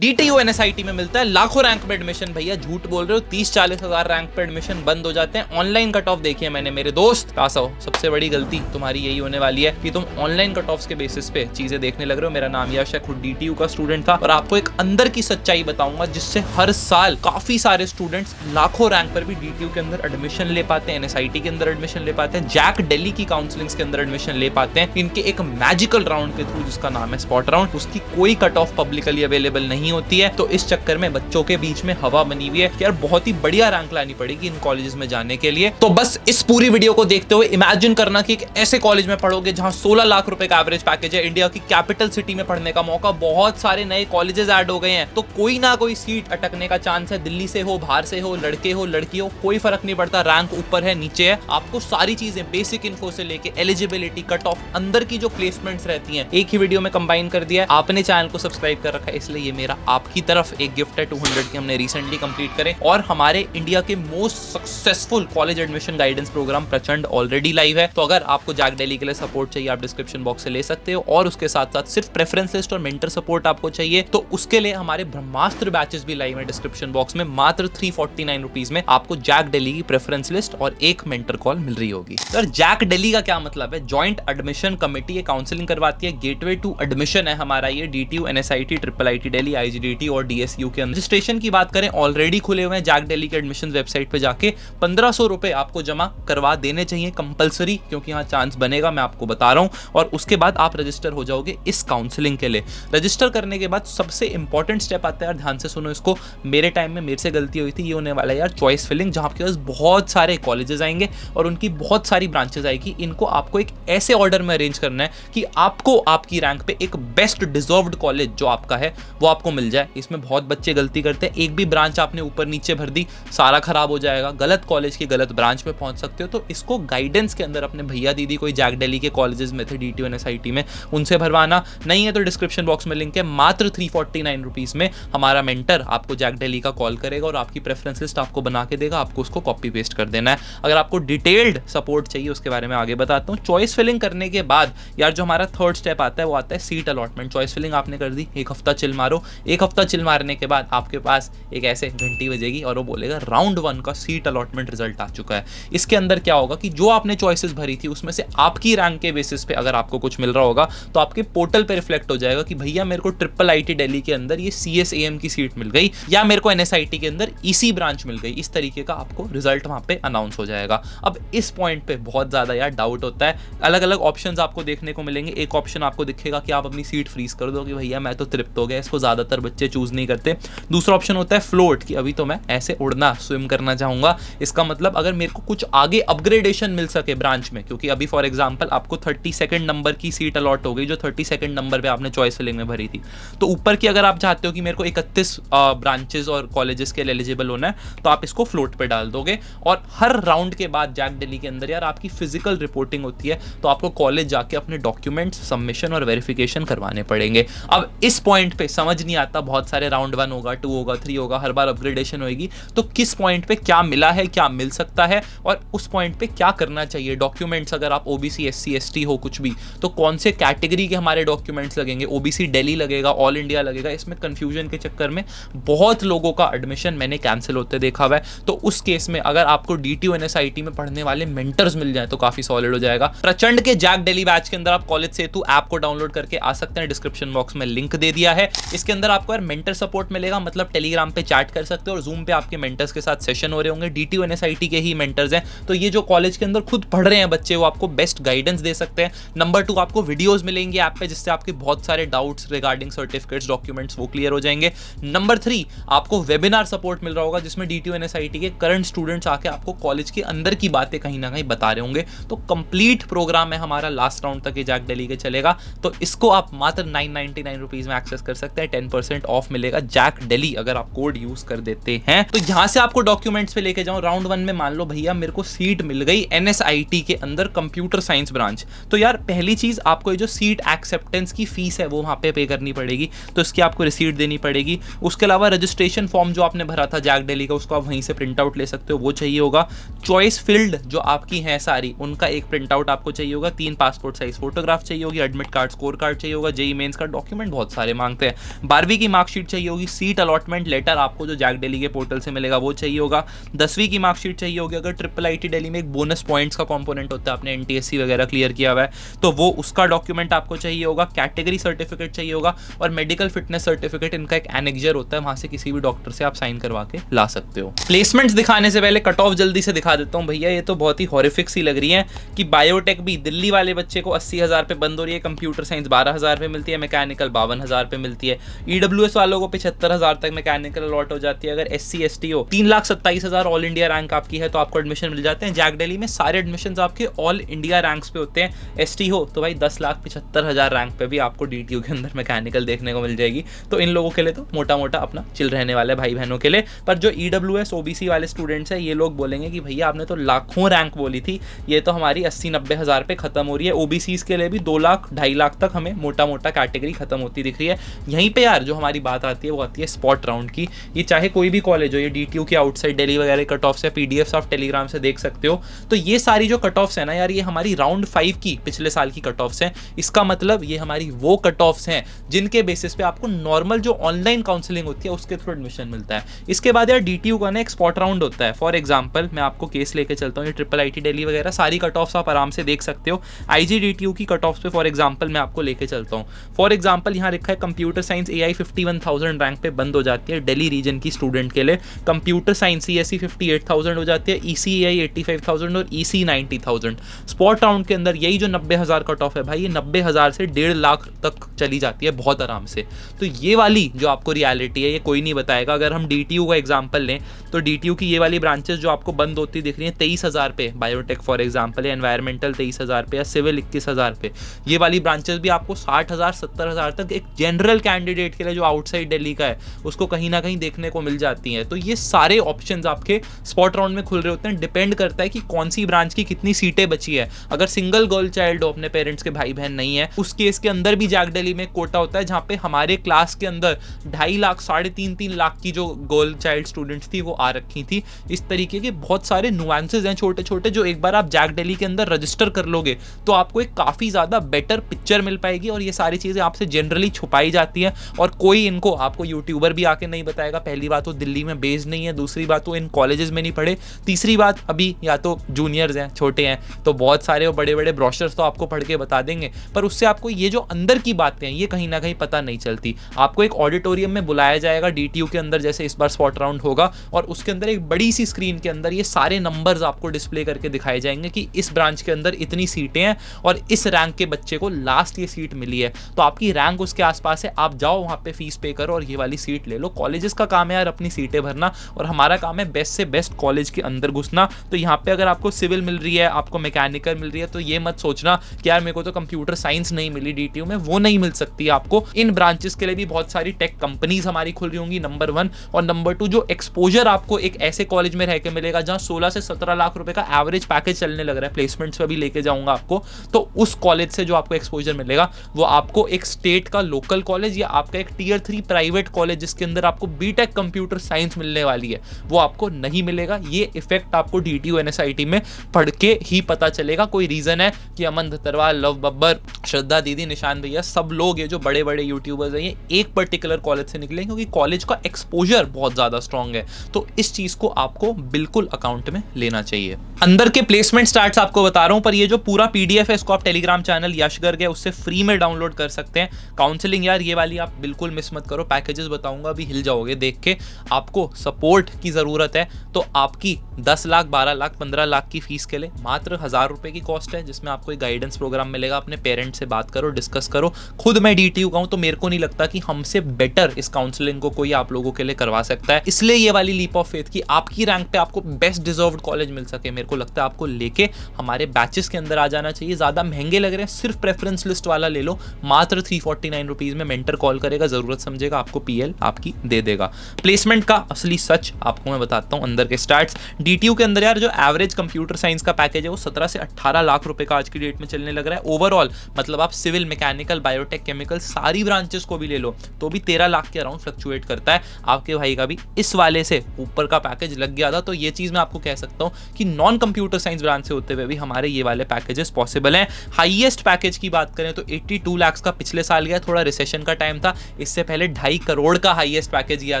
DTU NSIT में मिलता है लाखों रैंक पे एडमिशन। भैया झूठ बोल रहे हो, 30-40 हजार रैंक पे एडमिशन बंद हो जाते हैं। ऑनलाइन कट ऑफ देखिए मैंने, मेरे दोस्त पास आओ। सबसे बड़ी गलती तुम्हारी यही होने वाली है कि तुम ऑनलाइन कट ऑफ के बेसिस पे चीजें देखने लग रहे हो। मेरा नाम यश है, खुद DTU का स्टूडेंट था और आपको एक अंदर की सच्चाई बताऊंगा जिससे हर साल काफी सारे स्टूडेंट्स लाखों रैंक पर भी DTU के अंदर एडमिशन ले पाते हैं, NSIT के अंदर एडमिशन ले पाते हैं, जैक दिल्ली की काउंसलिंग्स के अंदर एडमिशन ले पाते हैं। इनके एक मैजिकल राउंड के थ्रू जिसका नाम है स्पॉट राउंड, उसकी कोई कट ऑफ पब्लिकली अवेलेबल नहीं होती है। तो इस चक्कर में बच्चों के बीच में हवा बनी हुई है कि यार बहुत ही बढ़िया रैंक लानी पड़ेगी इन कॉलेजेस में जाने के लिए। तो बस इस पूरी वीडियो को देखते हुए इमेजिन करना कि एक ऐसे कॉलेज में पढ़ोगे जहां 16 लाख रुपए का एवरेज पैकेज है, इंडिया की कैपिटल सिटी में पढ़ने का मौका, बहुत सारे नए कॉलेजेस ऐड हो गए हैं, तो कोई ना कोई सीट अटकने का चांस है। दिल्ली से हो, बाहर से हो, लड़के हो लड़की हो, कोई फर्क नहीं पड़ता, रैंक ऊपर है नीचे है, आपको सारी चीजें बेसिक इन्फो से लेके एलिजिबिलिटी, कट ऑफ, अंदर की जो प्लेसमेंट्स रहती हैं एक ही वीडियो में कंबाइन कर दिया है। आपने चैनल को सब्सक्राइब कर रखा है, इसलिए ये मेरा आपकी तरफ एक गिफ्ट है 200 के हमने रिसेंटली कंप्लीट करे। और हमारे इंडिया के most successful college admission guidance program Prachand already live है। तो अगर आपको जैक दिल्ली के लिए सपोर्ट चाहिए आप डिस्क्रिप्शन बॉक्स से ले सकते हो, और उसके साथ साथ सिर्फ प्रेफरेंस लिस्ट और मेंटर सपोर्ट आपको चाहिए तो उसके लिए हमारे ब्रह्मास्त्र बैचेस भी लाइव है डिस्क्रिप्शन बॉक्स में। मात्र 349 रुपीज में आपको जैक दिल्ली की प्रेफरेंस लिस्ट और एक मेंटर कॉल मिल रही होगी। सर जैक दिल्ली का क्या मतलब है? जॉइंट एडमिशन कमेटी, ये काउंसलिंग करवाती है। गेटवे टू एडमिशन है हमारा ये, DTU NSIT IIIT Delhi, IGDT और DSU के अंदर। रजिस्ट्रेशन की बात करें ऑलरेडी खुले हुए हैं जैक दिल्ली के एडमिशन वेबसाइट पे जाके। 1500 रुपए आपको जमा करवा देने चाहिए कंपलसरी, क्योंकि यहाँ चांस बनेगा, मैं आपको बता रहा हूँ। और उसके बाद आप रजिस्टर हो जाओगे इस काउंसलिंग के लिए। रजिस्टर करने के बाद सबसे इंपॉर्टेंट स्टेप आता है यार, ध्यान से सुनो इसको। मेरे टाइम में मेरे से गलती हुई थी, ये होने वाला है यार चॉइस फिलिंग, जहाँ आपके पास बहुत सारे कॉलेजेस आएंगे और उनकी बहुत सारी ब्रांचेस आएगी। इनको आपको एक ऐसे ऑर्डर में अरेंज करना है कि आपको आपकी रैंक पे एक बेस्ट डिजर्व्ड कॉलेज जो आपका है वो आपको मिल जाए। इसमें बहुत बच्चे गलती करते हैं, एक भी ब्रांच आपने ऊपर नीचे भर दी सारा खराब हो जाएगा, गलत कॉलेज की गलत ब्रांच पे पहुंच सकते हो। तो इसको गाइडेंस के अंदर अपने भैया दीदी कोई जैक दिल्ली के कॉलेजेस में थे DTU NSIT में, उनसे भरवाना। नहीं है तो डिस्क्रिप्शन बॉक्स में लिंक है। मात्र 349 रुपीज में हमारा मेंटर आपको जैक दिल्ली का कॉल करेगा और आपकी प्रेफरेंस लिस्ट आपको बना के देगा, आपको उसको कॉपी पेस्ट कर देना है। अगर आपको डिटेल्ड सपोर्ट चाहिए उसके बारे में आगे बताता हूँ। चॉइस फिलिंग करने के बाद यार जो हमारा थर्ड स्टेप आता है वो आता है सीट अलॉटमेंट। चॉइस फिलिंग आपने कर दी, एक हफ्ता चिल मारो। एक हफ्ता चिल मारने के बाद आपके पास एक ऐसे घंटी बजेगी और वो बोलेगा राउंड 1 का सीट अलॉटमेंट रिजल्ट आ चुका है। इसके अंदर क्या होगा कि जो आपने चॉइसेस भरी थी उसमें से आपकी रैंक के बेसिस पे अगर आपको कुछ मिल रहा होगा तो आपके पोर्टल पे रिफ्लेक्ट हो जाएगा कि भैया मेरे को IIIT दिल्ली के अंदर ये CSAM की सीट मिल गई या मेरे को NSIT के अंदर EC ब्रांच मिल गई। इस तरीके का आपको रिजल्ट वहां पे अनाउंस हो जाएगा। अब इस पॉइंट पे बहुत ज्यादा यार डाउट होता है, अलग अलग ऑप्शंस आपको देखने को मिलेंगे। एक ऑप्शन आपको दिखेगा कि आप अपनी सीट फ्रीज कर दो कि भैया मैं तो तृप्त हो गया, इसको ज्यादातर बच्चे चूज नहीं करते। दूसरा ऑप्शन होता है फ्लोट, कि अभी तो मैं ऐसे उड़ना स्विम करना चाहूंगा। इसका मतलब अगर मेरे को कुछ आगे अपग्रेडेशन मिल सके ब्रांच में, क्योंकि अभी फॉर एग्जांपल आपको 32nd नंबर की सीट अलॉट हो गई जो 32nd नंबर पे आपने चॉइस फिलिंग में भरी थी, तो ऊपर की अगर आप चाहते हो कि मेरे को 31 ब्रांचेस और कॉलेजेस के लिए एलिजिबल होना है तो आप इसको फ्लोट पे डाल दोगे। और हर राउंड के बाद जैक दिल्ली के अंदर यार आपकी फिजिकल रिपोर्टिंग होती है, तो आपको कॉलेज जाके अपने डॉक्यूमेंट्स सबमिशन और वेरिफिकेशन करवाने पड़ेंगे। अब इस पॉइंट पे समझ नहीं आता, बहुत सारे राउंड 1 होगा, 2 होगा, 3 होगा, हर बार अपग्रेडेशन होगी, तो किस पॉइंट पे क्या मिला है, क्या मिल सकता है और उस पॉइंट पे क्या करना चाहिए। डॉक्यूमेंट्स अगर आप OBC SC ST हो कुछ भी, तो कौन से कैटेगरी के हमारे डॉक्यूमेंट्स लगेंगे, OBC दिल्ली लगेगा, ऑल इंडिया लगेगा। इसमें कंफ्यूजन के चक्कर में बहुत लोगों का एडमिशन मैंने कैंसिल होते देखा हुआ है। तो उस केस में अगर आपको DTU NSIT में पढ़ने वाले मेंटर्स मिल जाए तो काफी सॉलिड हो जाएगा। प्रचंड के जैक दिल्ली बैच के अंदर आप कॉलेज सेतु ऐप को डाउनलोड करके आ सकते हैं, डिस्क्रिप्शन बॉक्स में लिंक दे दिया है। इसके अंदर आपको यार मेंटर सपोर्ट मिलेगा, मतलब टेलीग्राम पे चैट कर सकते हो और जूम पे आपके मेंटर्स के साथ सेशन हो रहे होंगे। DTU NSIT के ही मेंटर्स हैं, तो ये जो कॉलेज के अंदर खुद पढ़ रहे हैं बच्चे वो आपको बेस्ट गाइडेंस दे सकते हैं। नंबर 2 आपको वीडियोस मिलेंगे ऐप पे जिससे आपके बहुत सारे डाउट्स रिगार्डिंग सर्टिफिकेट्स डॉक्यूमेंट्स वो क्लियर हो जाएंगे। नंबर 3 आपको वेबिनार सपोर्ट मिल रहा होगा जिसमें DTU NSIT के करंट स्टूडेंट्स आके आपको कॉलेज के अंदर की बातें कहीं ना कहीं बता रहे होंगे। तो कंप्लीट प्रोग्राम है हमारा, लास्ट राउंड तक ये जैक दिल्ली के चलेगा। तो इसको आप मात्र 999 रुपीज में एक्सेस कर सकते हैं। 10% ऑफ मिलेगा जैक दिल्ली अगर आप कोड यूज कर देते हैं। तो यहां से आपको डॉक्यूमेंट्स पे लेके जाऊं, राउंड 1 में मान लो भैया मेरे को सीट मिल गई NSIT के अंदर कंप्यूटर साइंस ब्रांच, तो यार पहली चीज आपको ये जो सीट एक्सेप्टेंस की फीस है वो वहां पे करनी पड़ेगी, तो इसकी आपको रिसीट देनी पड़ेगी। उसके अलावा रजिस्ट्रेशन फॉर्म जो आपने भरा था जैक दिल्ली का उसको आप वहीं से प्रिंट आउट ले सकते हो, वो चाहिए होगा। चॉइस फील्ड जो आपकी हैं सारी उनका एक प्रिंट आउट आपको चाहिए होगा। 3 पासपोर्ट साइज फोटोग्राफ चाहिए होगी, एडमिट कार्ड, स्कोर कार्ड चाहिए होगा, JEE मेंस का डॉक्यूमेंट बहुत सारे मांगते हैं। 12वीं 11वीं की मार्कशीट चाहिए होगी, सीट अलॉटमेंट लेटर आपको जो जैक दिल्ली के पोर्टल से मिलेगा वो चाहिए होगा, 10वीं की मार्कशीट चाहिए होगी, अगर ट्रिपल आईटी दिल्ली में एक बोनस पॉइंट्स का कंपोनेंट होता है, आपने एनटीएससी वगैरह क्लियर किया हुआ है तो वो उसका डॉक्यूमेंट आपको चाहिए होगा, कैटेगरी सर्टिफिकेट चाहिए होगा और मेडिकल फिटनेस सर्टिफिकेट, इनका एक एनेक्जर होता है, वहां से किसी भी डॉक्टर से आप साइन करवा के ला सकते हो। प्लेसमेंट्स दिखाने से पहले कट ऑफ जल्दी से दिखा देता हूँ भैया, ये तो बहुत ही हॉरिफिक सी लग रही है कि बायोटेक भी दिल्ली वाले बच्चे को 80,000 पे बंद हो रही है, कंप्यूटर साइंस 12,000 पे मिलती है, मैकेनिकल 52,000 पे मिलती है, ईडब्ल्यूएस वालों को 75,000 तक मैकेनिकल अलॉट हो जाती है, अगर SC ST हो 3,27,000 ऑल इंडिया रैंक आपकी है तो आपको एडमिशन मिल जाते हैं। जैक दिल्ली में सारे एडमिशन आपके ऑल इंडिया रैंक्स पे होते हैं, ST हो तो भाई 10,75,000 रैंक पे भी आपको DTU के अंदर मैकेनिकल देखने को मिल जाएगी, तो इन लोगों के लिए तो मोटा मोटा अपना चिल रहने वाले भाई बहनों के लिए। पर जो EWS OBC वाले स्टूडेंट्स हैं ये लोग बोलेंगे कि भैया आपने तो लाखों रैंक बोली थी, ये तो हमारी 80-90 हज़ार पे खत्म हो रही है। OBCs के लिए भी 2 लाख 2.5 लाख तक हमें मोटा मोटा कैटेगरी खत्म होती दिख रही है। यहीं पे यार जो हमारी बात आती है वो आती है स्पॉट राउंड की। ये चाहे कोई भी कॉलेज हो, ये DTU के आउटसाइड दिल्ली वगैरह कट ऑफ से PDFs आप टेलीग्राम से देख सकते हो, तो ये सारी जो कट ऑफ्स है ना यार, ये हमारी राउंड 5 की पिछले साल की कट ऑफ्स हैं। इसका मतलब ये हमारी वो कट ऑफ्स हैं जिनके बेसिस पे आपको नॉर्मल जो ऑनलाइन काउंसलिंग होती है उसके थ्रू एडमिशन मिलता है। इसके बाद यार DTU का ना एक स्पॉट राउंड होता है। फॉर एग्जांपल मैं आपको केस लेके चलता हूँ, ये ट्रिपल आईटी दिल्ली वगैरह सारी कट ऑफ्स आप आराम से देख सकते हो। IGDTU की कट ऑफ्स पे फॉर एग्जांपल मैं आपको लेके चलता हूँ। फॉर एग्जांपल यहाँ लिखा है कंप्यूटर साइंस AI 51,000 रैंक पे बंद हो जाती है दिल्ली रीजन की स्टूडेंट के लिए, कंप्यूटर साइंस CSE 58,000 हो जाती है, ECEI 85,000 और EC 90,000। स्पॉट राउंड के अंदर यही जो 90,000 कट ऑफ है भाई, ये 90,000 से 1.5 लाख तक चली जाती है बहुत आराम से। तो ये वाली जो आपको रियलिटी है ये कोई नहीं बताएगा। अगर हम DTU का एग्जांपल लें तो DTU की ये वाली ब्रांचेस जो आपको बंद होती दिख रही हैं 23,000 पे, बायोटेक फॉर एग्जांपल, या एनवायरमेंटल 23,000 पे, या सिविल 21,000 पे, ये वाली ब्रांचेस भी आपको 60,000 70,000 तक एक जनरल कैंडिडेट के लिए जो आउटसाइड दिल्ली का है उसको कहीं ना कहीं देखने को मिल जाती हैं। तो ये सारे ऑप्शंस आपके स्पॉट राउंड में खुल रहे होते हैं। डिपेंड करता है कि कौन सी ब्रांच की कितनी सीटें बची है। अगर सिंगल गर्ल चाइल्ड हो, अपने पेरेंट्स के भाई बहन नहीं है, उस केस के अंदर भी जैक दिल्ली में कोटा होता है, जहाँ पे हमारे क्लास के अंदर 2.5 लाख 3.5 लाख की जो गर्ल चाइल्ड स्टूडेंट्स थी वो आ रखी थी। इस तरीके के बहुत सारे नुआंसेस हैं छोटे छोटे, जो एक बार आप जैक दिल्ली के अंदर रजिस्टर कर लोगे तो आपको एक काफ़ी ज़्यादा बेटर पिक्चर मिल पाएगी। और ये सारी चीज़ें आपसे जनरली छुपाई जाती हैं और कोई इनको आपको यूट्यूबर भी आके नहीं बताएगा। पहली बात, वो दिल्ली में बेस्ड नहीं है, दूसरी बात वो इन कॉलेजेस में नहीं पढ़े, तीसरी बात अभी या तो जूनियर्स हैं, छोटे हैं, तो बहुत सारे वो बड़े बड़े ब्रोशर्स तो आपको पढ़ के बता देंगे, पर उससे आपको ये जो अंदर की बातें हैं ये कहीं ना कहीं पता नहीं चलती। आपको एक ऑडिटोरियम में बुलाया जाएगा DTU के अंदर, जैसे इस बार स्पॉट राउंड होगा, और उसके अंदर एक बड़ी सी स्क्रीन के अंदर ये सारे नंबर्स आपको डिस्प्ले करके दिखाए जाएंगे कि इस ब्रांच के अंदर इतनी सीटें हैं और इस रैंक के बच्चे को लास्ट ये सीट मिली है, तो आपकी रैंक उसके आसपास है, आप जाओ वहाँ पे फीस पे करो और ये वाली सीट ले लो। कॉलेजेस का काम है यार अपनी सीटें भरना, और हमारा काम है बेस्ट से बेस्ट कॉलेज के अंदर घुसना। तो यहाँ पे अगर आपको सिविल मिल रही है, आपको मैकेनिकल मिल रही है, तो ये मत सोचना कि यार मेरे को तो कंप्यूटर साइंस नहीं मिली DTU में, वो नहीं मिल सकती आपको। इन ब्रांचेस के लिए भी बहुत सारी टेक कंपनीज हमारी खुल रही होंगी, नंबर 1, और नंबर 2 जो एक्सपोजर आपको एक ऐसे कॉलेज में रह के मिलेगा जहाँ 16 से 17 लाख रुपए का एवरेज पैकेज चलने लग रहा है, प्लेसमेंट्स पे भी लेके जाऊंगा आपको, तो उस कॉलेज से जो आपको एक्सपोजर मिलेगा वो आपको एक स्टेट का लोकल कॉलेज या आपका एक Tier 3 प्राइवेट कॉलेज जिसके अंदर आपको BTech कंप्यूटर साइंस मिलने वाली है वो आपको नहीं मिलेगा। ये इफेक्ट आपको DTU NSIT में पढ़ के ही पता चलेगा। कोई रीजन है कि अमन धतरवाल, लव बब्बर, श्रद्धा दीदी, निशान भैया, सब लोग ये जो बड़े बड़े यूट्यूबर्स हैं ये एक पर्टिकुलर कॉलेज से निकले क्योंकि कॉलेज का एक्सपोजर बहुत ज्यादा स्ट्रॉन्ग है। तो इस चीज को आपको बिल्कुल अकाउंट में लेना चाहिए। अंदर के प्लेसमेंट स्टार्ट्स आपको बता रहा हूं, पर ये जो पूरा PDF है इसको आप टेलीग्राम चैनल यशगर के उससे फ्री में डाउनलोड कर सकते हैं। काउंसलिंग यार ये वाली आप बिल्कुल मिस मत करो, पैकेजेस बताऊंगा अभी हिल जाओगे देख के। आपको सपोर्ट की जरूरत है तो आपकी 10 लाख 12 लाख 15 लाख की फीस के लिए मात्र 1,000 रुपए की कॉस्ट है, जिसमें आपको एक गाइडेंस प्रोग्राम मिलेगा। अपने पेरेंट्स से बात करो, डिस्कस करो। खुद मैं DTU का हूं तो मेरे को नहीं लगता कि हमसे बेटर इस काउंसलिंग को कोई आप लोगों के लिए करवा सकता है। इसलिए ये वाली लीप ऑफ फेथ कि आपकी रैंक पे आपको बेस्ट डिजर्व्ड कॉलेज मिल सके, मेरे को लगता है आपको लेके हमारे बैचेस के अंदर आ जाना चाहिए। ज्यादा महंगे लग रहे हैं, सिर्फ प्रेफरेंस लिस्ट वाला ले लो, मात्र 349 रुपीज में मेंटर कॉल करेगा, जरूरत समझेगा, आपको PL आपकी दे देगा। प्लेसमेंट का असली सच आपको मैं बताता हूं, अंदर के स्टार्ट्स। DTU के अंदर यार जो एवरेज कंप्यूटर साइंस का पैकेज है वो 17 से 18 लाख रुपए का आज की डेट में चलने लग रहा है ओवरऑल। मतलब आप सिविल, मैकेनिकल, बायोटेक, केमिकल सारी ब्रांचेस को भी ले लो तो भी 13 लाख के अराउंड फ्लक्चुएट करता है। आपके भाई का भी इस वाले से ऊपर का पैकेज लग गया था, तो ये चीज मैं आपको कह सकता हूं कि नॉन कंप्यूटर साइंस ब्रांच से होते हुए भी हमारे ये वाले पैकेजेस पॉसिबल हैं। हाईएस्ट पैकेज की बात करें तो 82 लाख का पिछले साल गया, थोड़ा रिसेशन का टाइम था, इससे पहले 2.5 करोड़ का हाईएस्ट पैकेज गया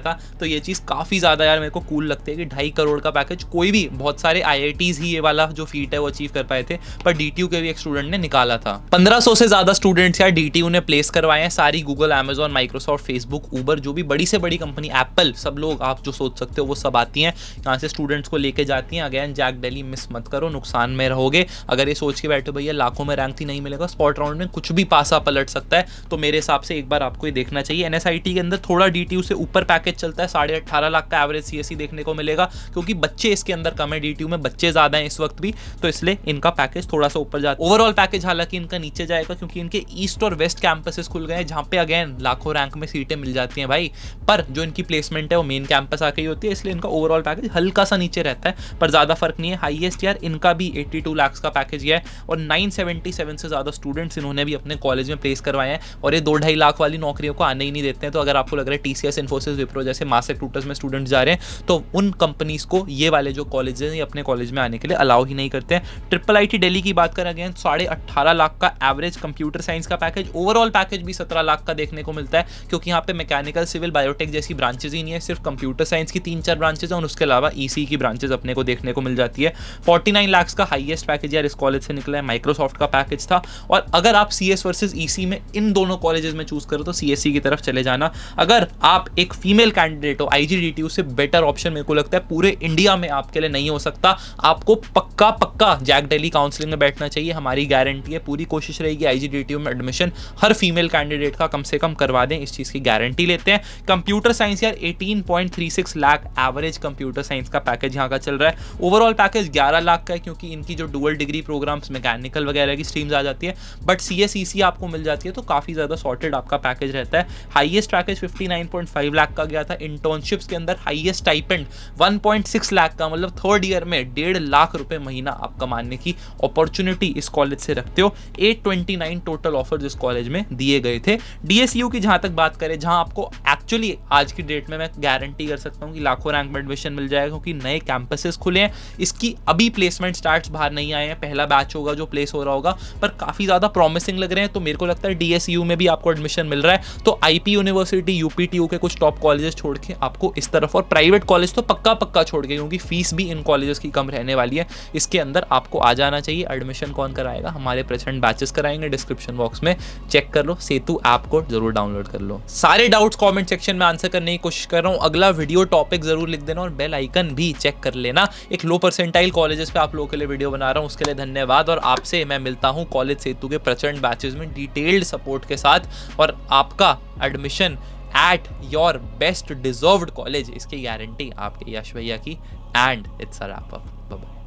था। तो ये चीज़ काफ़ी ज़्यादा यार मेरे को कूल लगती है कि 2.5 करोड़ का पैकेज कोई भी, बहुत सारे IITs ही ये वाला जो फीट है वो अचीव कर पाए थे, पर DTU के भी एक स्टूडेंट ने निकाला था। 1500 से ज़्यादा स्टूडेंट्स यार DTU ने प्लेस करवाए हैं। सारी Google, Amazon, Microsoft, Facebook, Uber, जो भी बड़ी से बड़ी कंपनी, एप्पल, सब लोग आप जो सोच सकते हो वो सब आती हैं यहाँ से, स्टूडेंट्स को लेके जाती हैं। अगेन जैक डेली मिस मत करो, नुकसान में रहोगे। अगर ये सोच के बैठो भैया लाखों में रैंक ही नहीं मिलेगा, स्पॉट राउंड में कुछ भी पासा पलट सकता है, तो मेरे हिसाब से एक बार आपको ये देखना चाहिए। NSIT के अंदर थोड़ा DTU से ऊपर पैकेज चलता है, 18.5 लाख का एवरेज CSE देखने को मिलेगा, क्योंकि बच्चे इसके अंदर कम है, DTU में बच्चे ज़्यादा हैं इस वक्त भी, तो इसलिए इनका पैकेज थोड़ा सा ऊपर जाता है। ओवरऑल पैकेज हालांकि इनका नीचे जाएगा, क्योंकि इनके ईस्ट और वेस्ट कैंपसेस खुल गए हैं, जहाँ पे अगेन लाखों रैंक में सीटें मिल जाती हैं भाई, पर जो इनकी प्लेसमेंट है वो मेन कैंपस आके ही होती है, इसलिए इनका ओवरऑल पैकेज हल्का सा नीचे रहता है, पर ज़्यादा फर्क नहीं है। हाईएस्ट यार इनका भी 82 लाख का पैकेज गया है, और 977 से ज़्यादा स्टूडेंट्स इन्होंने भी अपने कॉलेज में प्लेस करवाए हैं, और ये 2-2.5 लाख वाली नौकरियों को आने ही नहीं देते हैं। तो अगर आपको लग रहा है TCS, इन्फोसिस, विप्रो जैसे मास रिक्रूटर्स में स्टूडेंट्स जा रहे हैं, तो उन कंपनीज को ये वाले जो कॉलेज हैं अपने कॉलेज में आने के लिए अलाउ ही नहीं करते हैं। IIIT दिल्ली की बात करें अगेन 18.5 लाख का एवरेज कंप्यूटर साइंस का पैकेज, ओवरऑल पैकेज भी 17 लाख का देखने को मिलता है, क्योंकि यहाँ पे मैकेनिकल, सिविल, बायोटेक जैसी ब्रांचेज ही नहीं है, सिर्फ कंप्यूटर साइंस की 3-4 ब्रांचेज हैं, और उसके अलावा EC की ब्रांचेज अपने को देखने को मिल जाती है। 49 लाख का हाईएस्ट पैकेज यार इस कॉलेज से निकला है, माइक्रोसॉफ्ट का पैकेज था। और अगर आप CS वर्सेस EC में इन दोनों कॉलेजेस में चूज करो तो CSE की तरफ चले जाना। अगर आप एक फीमेल कैंडिडेट हो, IGDTU से बेटर ऑप्शन मेरे को लगता है पूरे इंडिया में आपके लिए नहीं हो सकता। आपको पक्का जैक दिल्ली काउंसलिंग में बैठना चाहिए, हमारी गारंटी है, पूरी कोशिश रहेगी IGDTU में एडमिशन हर फीमेल कैंडिडेट का कम से कम करवा दें, इस चीज की गारंटी लेते हैं। कंप्यूटर साइंस यार 18.36 लाख एवरेज कंप्यूटर साइंस का पैकेज यहाँ का चल रहा है। ओवरऑल पैकेज 11 लाख का है, क्योंकि इनकी जो डुअल डिग्री प्रोग्राम्स, मैकेनिकल वगैरह की स्ट्रीम्स आ जाती है, बट CSEC आपको मिल जाती है, तो काफी ज्यादा सॉर्टेड आपका पैकेज रहता है। हाईएस्ट पैकेज 59.5 लाख का गया था। इंटर्नशिप्स के अंदर हाईएस्ट स्टाइपेंड 1.6 लाख का, मतलब थर्ड ईयर में 1.5 लाख रुपए महीना आप कमाने की अपॉर्चुनिटी इस कॉलेज से रखते हो। 829 टोटल ऑफर्स इस कॉलेज में दिए गए थे। DSU की जहां तक बात करें, जहां आपको एक्चुअली आज की डेट में मैं गारंटी कर सकता हूं कि लाखों रैंक में एडमिशन मिल जाएगा, क्योंकि नए कैंपसेस खुले हैं। इसकी अभी प्लेसमेंट स्टार्ट्स बाहर नहीं आए हैं, पहला बैच होगा जो प्लेस हो रहा होगा, पर काफी ज्यादा प्रॉमिसिंग लग रहे हैं। तो मेरे को लगता है DSU में भी आपको एडमिशन मिल रहा है, तो IP यूनिवर्सिटी, UPTU के कुछ टॉप कॉलेजेस छोड़ के आपको इस तरफ, और प्राइवेट कॉलेज तो पक्का छोड़ के, क्योंकि फीस भी इन कॉलेजेस की कम रहने वाली है, इसके अंदर आपको आ जाना चाहिए। एडमिशन कौन कराएगा? हमारे प्रेजेंट बैचेस कराएंगे, डिस्क्रिप्शन बॉक्स में चेक कर लो, सेतु ऐप को जरूर डाउनलोड कर लो। सारे डाउट्स कमेंट सेक्शन में आंसर करने की कोशिश कर रहा हूँ। अगला वीडियो टॉपिक जरूर लिख देना, और बेल आइकन भी चेक कर लेना। एक लो परसेंटाइल कॉलेजेस पे आप लोगों के लिए वीडियो बना रहा हूँ, उसके लिए धन्यवाद। और आपसे मैं मिलता हूँ कॉलेज सेतु के प्रचंड बैचेस में डिटेल्ड सपोर्ट के साथ, और आपका admission at your best deserved college, इसकी गारंटी आपके यश भैया की। And it's a wrap up. Bye bye.